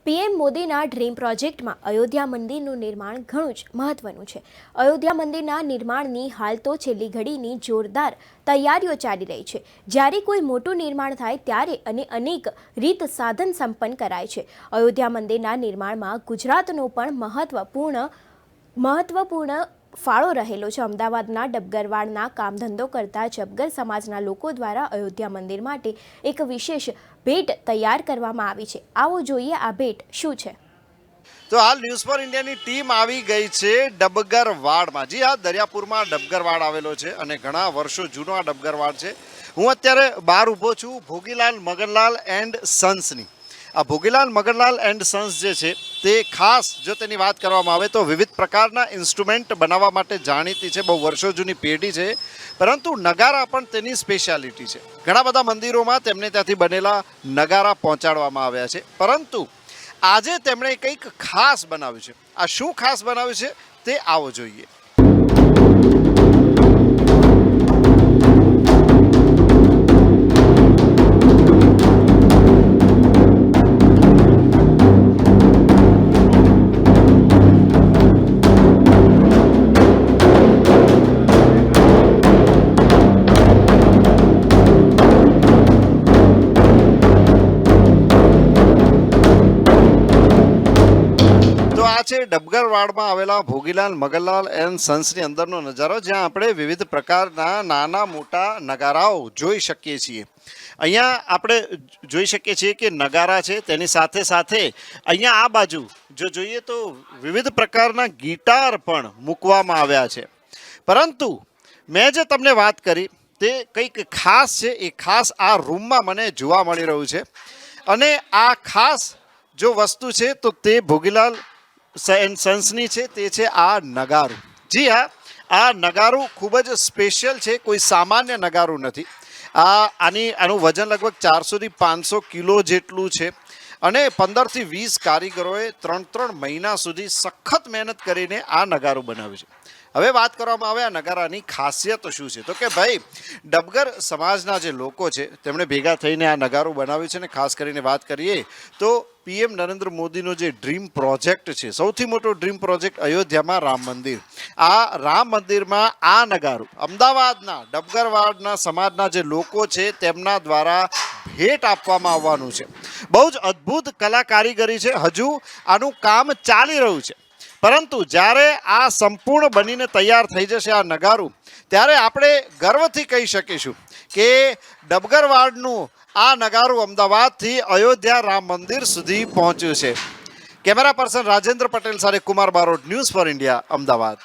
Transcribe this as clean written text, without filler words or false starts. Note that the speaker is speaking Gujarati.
પીએમ મોદીના ડ્રીમ પ્રોજેક્ટમાં અયોધ્યા મંદિરનું નિર્માણ ઘણું જ મહત્વનું છે. અયોધ્યા મંદિરના નિર્માણની હાલ તો છેલ્લી ઘડીની જોરદાર તૈયારીઓ ચાલી રહી છે. જ્યારે કોઈ મોટું નિર્માણ થાય ત્યારે અનેક રીત સાધન સંપન્ન કરાય છે. અયોધ્યા મંદિરના નિર્માણમાં ગુજરાતનો પણ મહત્વપૂર્ણ ફાળો રહેલો છે. અમદાવાદના ડબગરવાડના કામ ધંધો કરતા જબગર સમાજના લોકો દ્વારા અયોધ્યા મંદિર માટે એક વિશેષ ભેટ તૈયાર કરવામાં આવી છે. આવો જોઈએ આ ભેટ શું છે. તો હાલ ન્યૂઝ ફોર ઇન્ડિયાની ટીમ આવી ગઈ છે ડબગરવાડમાં. જી હા, દરિયાપુરમાં ડબગરવાડ આવેલો છે અને ઘણા વર્ષો જૂનો આ ડબગરવાડ છે. હું અત્યારે બહાર ઊભો છું ભોગીલાલ મગનલાલ એન્ડ સન્સની. આ ભોગીલાલ મગનલાલ એન્ડ સન્સ જે છે તે ખાસ જો તેની વાત કરવામાં આવે તો વિવિધ પ્રકારના ઇન્સ્ટ્રુમેન્ટ બનાવવા માટે જાણીતી છે. બહુ વર્ષો જૂની પેઢી છે, પરંતુ નગારા પણ તેની સ્પેશિયાલિટી છે. ઘણા બધા મંદિરોમાં તેમને ત્યાંથી બનેલા નગારા પહોંચાડવામાં આવ્યા છે, પરંતુ આજે તેમણે કંઈક ખાસ બનાવ્યું છે. આ શું ખાસ બનાવ્યું છે તે આવો જોઈએ. છે ડબગરવાડમાં આવેલા ભોગીલાલ મગનલાલ એન્ડ સન્સની અંદરનો નજારો, જ્યાં આપણે વિવિધ પ્રકારના નાના મોટા નગારાઓ જોઈ શકીએ છીએ. અહીંયા આપણે જોઈ શકીએ છીએ કે નગારા છે, તેની સાથે સાથે અહીંયા આ બાજુ જો જોઈએ તો વિવિધ પ્રકારના ગિટાર પણ મૂકવામાં આવ્યા છે. પરંતુ મેં જે તમને વાત કરી તે કંઈક ખાસ છે. એ ખાસ આ રૂમમાં મને જોવા મળી રહ્યું છે, અને આ ખાસ જો વસ્તુ છે તો તે ભોગીલાલ સન્સની છે. તે છે આ નગારું. જી હા, આ નગારું ખૂબ જ સ્પેશિયલ છે, કોઈ સામાન્ય નગારું નથી. આનું વજન લગભગ 400 થી 500 કિલો જેટલું છે, અને 15 થી 20 કારીગરોએ 3 મહિના સુધી સખત મહેનત કરીને આ નગારું બનાવ્યું છે. હવે વાત કરવામાં આવે આ નગારાની ખાસિયત શું છે, તો કે ભાઈ ડબગર સમાજના જે લોકો છે તેમણે ભેગા થઈને આ નગારું બનાવ્યું છે. અને ખાસ કરીને વાત કરીએ તો પીએમ નરેન્દ્ર મોદીનો જે ડ્રીમ પ્રોજેક્ટ છે, સૌથી મોટો ડ્રીમ પ્રોજેક્ટ અયોધ્યામાં રામ મંદિર. આ રામ મંદિરમાં આ નગારું અમદાવાદના ડબગરવાડના સમાજના જે લોકો છે તેમના દ્વારા ભેટ આપવામાં આવવાનું છે. બહુ જ અદ્ભુત કલા કારીગરી છે. હજુ આનું કામ ચાલી રહ્યું છે, પરંતુ જ્યારે આ સંપૂર્ણ બનીને તૈયાર થઈ જશે આ નગારું, ત્યારે આપણે ગર્વથી કહી શકીશું કે ડબગરવાડનું આ નગારું અમદાવાદથી અયોધ્યા રામ મંદિર સુધી પહોંચ્યું છે. કેમેરા પર્સન રાજેન્દ્ર પટેલ સાથે Kumar Barot, news for India, Ahmedabad.